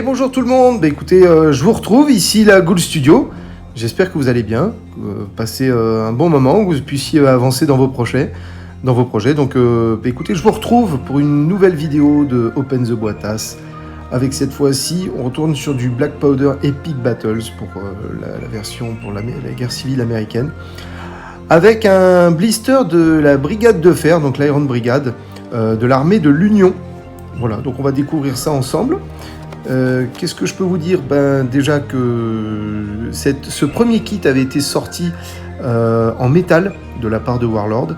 Et bonjour tout le monde, écoutez, je vous retrouve ici la Ghoul Studio. J'espère que vous allez bien, passez un bon moment, que vous puissiez avancer dans vos projets. Donc écoutez, je vous retrouve pour une nouvelle vidéo de Open the Boitas. Avec cette fois-ci, on retourne sur du Black Powder Epic Battles pour la version pour la guerre civile américaine. Avec un blister de la Brigade de Fer, donc l'Iron Brigade, de l'armée de l'Union. Voilà, donc on va découvrir ça ensemble. Qu'est-ce que je peux vous dire? Déjà que ce premier kit avait été sorti en métal de la part de Warlord.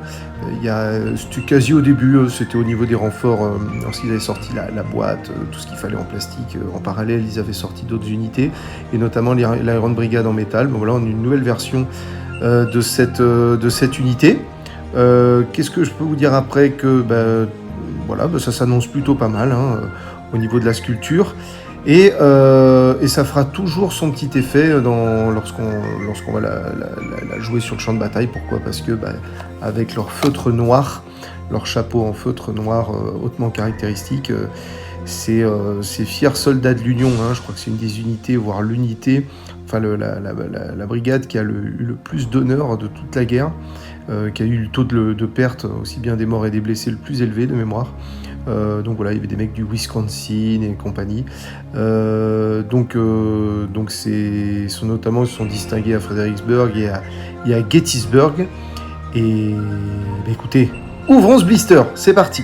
C'était quasi au début, c'était au niveau des renforts, lorsqu'ils avaient sorti la boîte, tout ce qu'il fallait en plastique. En parallèle, ils avaient sorti d'autres unités, et notamment l'Iron Brigade en métal. Bon, voilà, on a une nouvelle version de cette unité. Qu'est-ce que je peux vous dire après? Que ça s'annonce plutôt pas mal au niveau de la sculpture. Et ça fera toujours son petit effet lorsqu'on va la jouer sur le champ de bataille. Pourquoi? Parce que avec leur feutre noir, leur chapeau en feutre noir hautement caractéristique, ces fiers soldats de l'Union, je crois que c'est une des unités, voire l'unité, enfin la brigade qui a eu le plus d'honneur de toute la guerre, qui a eu le taux de perte, aussi bien des morts et des blessés, le plus élevé de mémoire. Donc voilà, il y avait des mecs du Wisconsin et compagnie. Donc notamment ils se sont distingués à Fredericksburg et à Gettysburg. Et écoutez, ouvrons ce blister, c'est parti.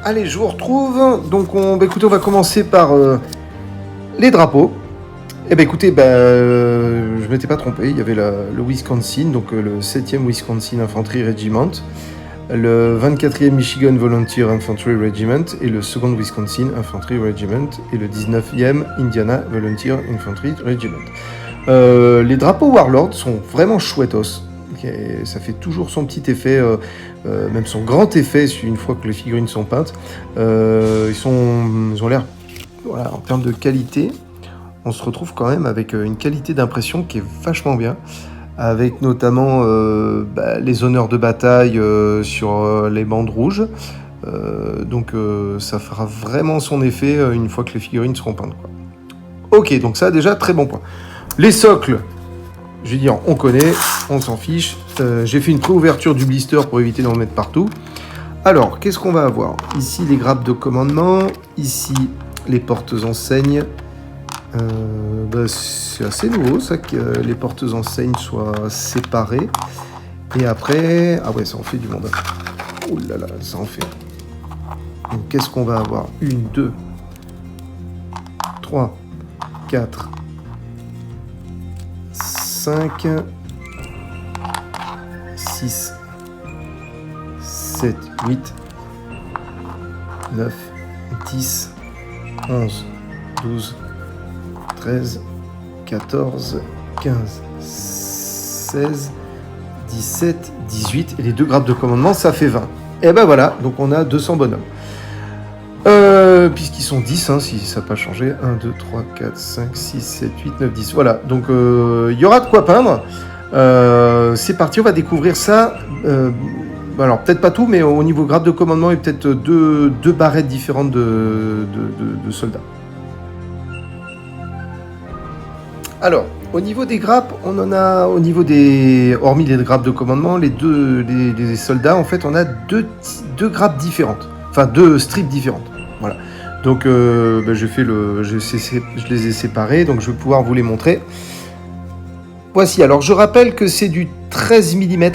Allez, je vous retrouve. Donc on va commencer par les drapeaux. Écoutez, je m'étais pas trompé, il y avait le Wisconsin, donc le 7e Wisconsin Infantry Regiment, le 24e Michigan Volunteer Infantry Regiment et le 2nd Wisconsin Infantry Regiment et le 19e Indiana Volunteer Infantry Regiment. Les drapeaux Warlord sont vraiment chouettos. Okay, ça fait toujours son petit effet, même son grand effet une fois que les figurines sont peintes. Ils ont l'air, voilà, en termes de qualité, on se retrouve quand même avec une qualité d'impression qui est vachement bien, avec notamment les honneurs de bataille sur les bandes rouges. Donc ça fera vraiment son effet une fois que les figurines seront peintes, quoi. Ok, donc ça déjà, très bon point. Les socles, je vais dire, on connaît, on s'en fiche. J'ai fait une préouverture du blister pour éviter d'en mettre partout. Alors, qu'est-ce qu'on va avoir? Ici, les grappes de commandement. Ici, les portes-enseignes. C'est assez nouveau, ça, que les portes-enseignes soient séparées. Et après... Ah ouais, ça en fait du monde. Ouh là là, ça en fait. Donc, qu'est-ce qu'on va avoir? 1, 2, 3, 4... 5, 6, 7, 8, 9, 10, 11, 12, 13, 14, 15, 16, 17, 18. Et les deux grappes de commandement, ça fait 20. Et voilà, donc on a 200 bonhommes. Puisqu'ils sont 10, si ça n'a pas changé. 1, 2, 3, 4, 5, 6, 7, 8, 9, 10. Voilà, donc il y aura de quoi peindre. C'est parti, on va découvrir ça. Alors, peut-être pas tout, mais au niveau grappe de commandement, il y a peut-être deux barrettes différentes de soldats. Alors, au niveau des grappes, on en a, hormis les grappes de commandement, les soldats, en fait, on a deux grappes différentes. Enfin, 2 strips différentes. Voilà. Donc, je les ai séparés, donc je vais pouvoir vous les montrer. Voici. Alors, je rappelle que c'est du 13 mm.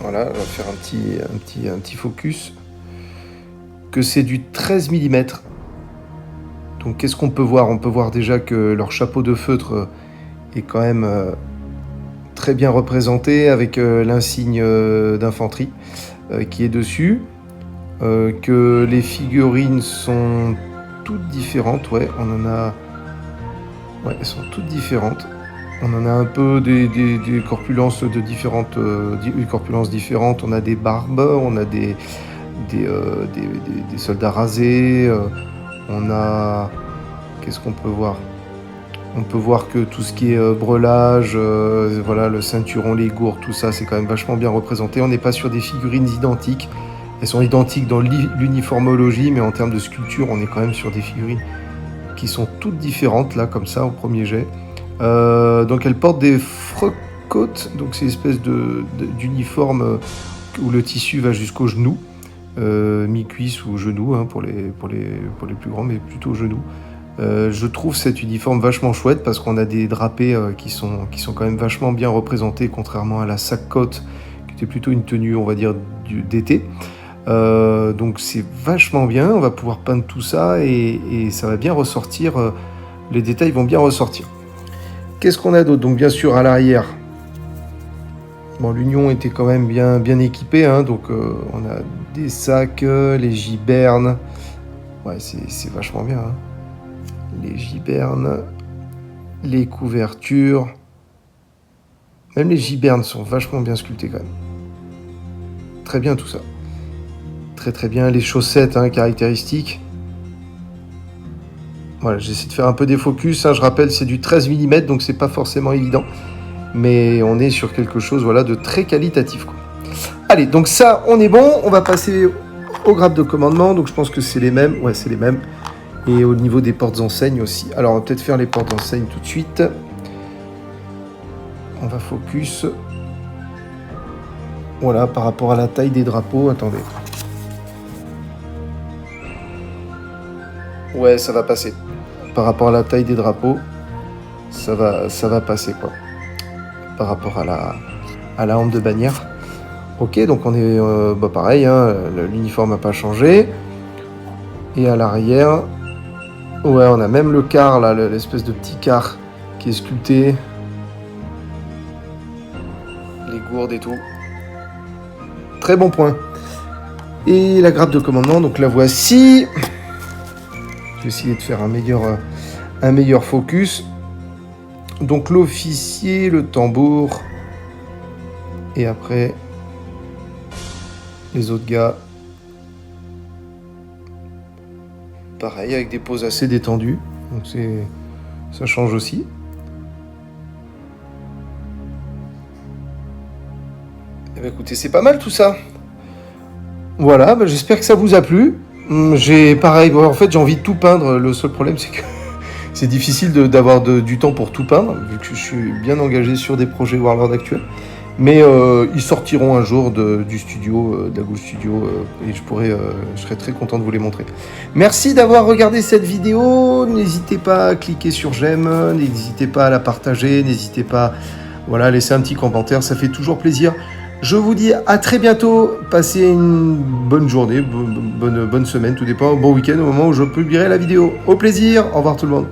Voilà, on va faire un petit focus. Que c'est du 13 mm. Donc, qu'est-ce qu'on peut voir? On peut voir déjà que leur chapeau de feutre est quand même très bien représenté avec l'insigne d'infanterie qui est dessus, que les figurines sont toutes différentes, elles sont toutes différentes. On en a un peu des corpulences corpulences différentes. On a des barbes, on a des soldats rasés, on a... Qu'est-ce qu'on peut voir? On peut voir que tout ce qui est brelage, voilà, le ceinturon, les gourdes, tout ça, c'est quand même vachement bien représenté. On n'est pas sur des figurines identiques. Elles sont identiques dans l'uniformologie, mais en termes de sculpture, on est quand même sur des figurines qui sont toutes différentes, là, comme ça, au premier jet. Donc elles portent des frock-coats, donc c'est une espèce d'uniforme où le tissu va jusqu'au genou, mi-cuisse ou genou, hein, pour les plus grands, mais plutôt genou. Je trouve cet uniforme vachement chouette parce qu'on a des drapés qui sont quand même vachement bien représentés, contrairement à la sac-coat, qui était plutôt une tenue, on va dire, d'été. Donc c'est vachement bien, on va pouvoir peindre tout ça et ça va bien ressortir, les détails vont bien ressortir. Qu'est-ce qu'on a d'autre? Donc bien sûr à l'arrière, bon, l'Union était quand même bien équipée, hein, donc on a des sacs, les gibernes, ouais c'est vachement bien, hein. Les gibernes, les couvertures, même les gibernes sont vachement bien sculptées quand même. Très bien tout ça. Très bien, les chaussettes, hein, caractéristiques. Voilà, j'essaie de faire un peu des focus, hein, je rappelle c'est du 13 mm donc c'est pas forcément évident, mais on est sur quelque chose, voilà, de très qualitatif, quoi. Allez, donc ça on est bon, on va passer au graphe de commandement, donc je pense que c'est les mêmes, ouais c'est les mêmes, et au niveau des portes enseignes aussi. Alors on va peut-être faire les portes enseignes tout de suite. On va focus, voilà, par rapport à la taille des drapeaux, attendez. Ouais, ça va passer. Par rapport à la taille des drapeaux, ça va passer, quoi. Par rapport à la hampe de bannière. Ok, donc on est pareil, hein, l'uniforme n'a pas changé. Et à l'arrière, ouais, on a même le quart, là, l'espèce de petit quart qui est sculpté. Les gourdes et tout. Très bon point. Et la grappe de commandement, donc la voici. Je vais essayer de faire un meilleur focus. Donc l'officier, le tambour, et après les autres gars. Pareil, avec des poses assez détendues, donc ça change aussi. Et ben écoutez, c'est pas mal tout ça. Voilà, j'espère que ça vous a plu. Pareil, en fait j'ai envie de tout peindre, le seul problème c'est que c'est difficile d'avoir du temps pour tout peindre, vu que je suis bien engagé sur des projets Warlord actuels. Mais ils sortiront un jour du studio, d'Agoul Studio, et je serai très content de vous les montrer. Merci d'avoir regardé cette vidéo, n'hésitez pas à cliquer sur j'aime, n'hésitez pas à la partager, n'hésitez pas à laisser un petit commentaire, ça fait toujours plaisir. Je vous dis à très bientôt, passez une bonne journée, bonne semaine, tout dépend, bon week-end au moment où je publierai la vidéo. Au plaisir, au revoir tout le monde.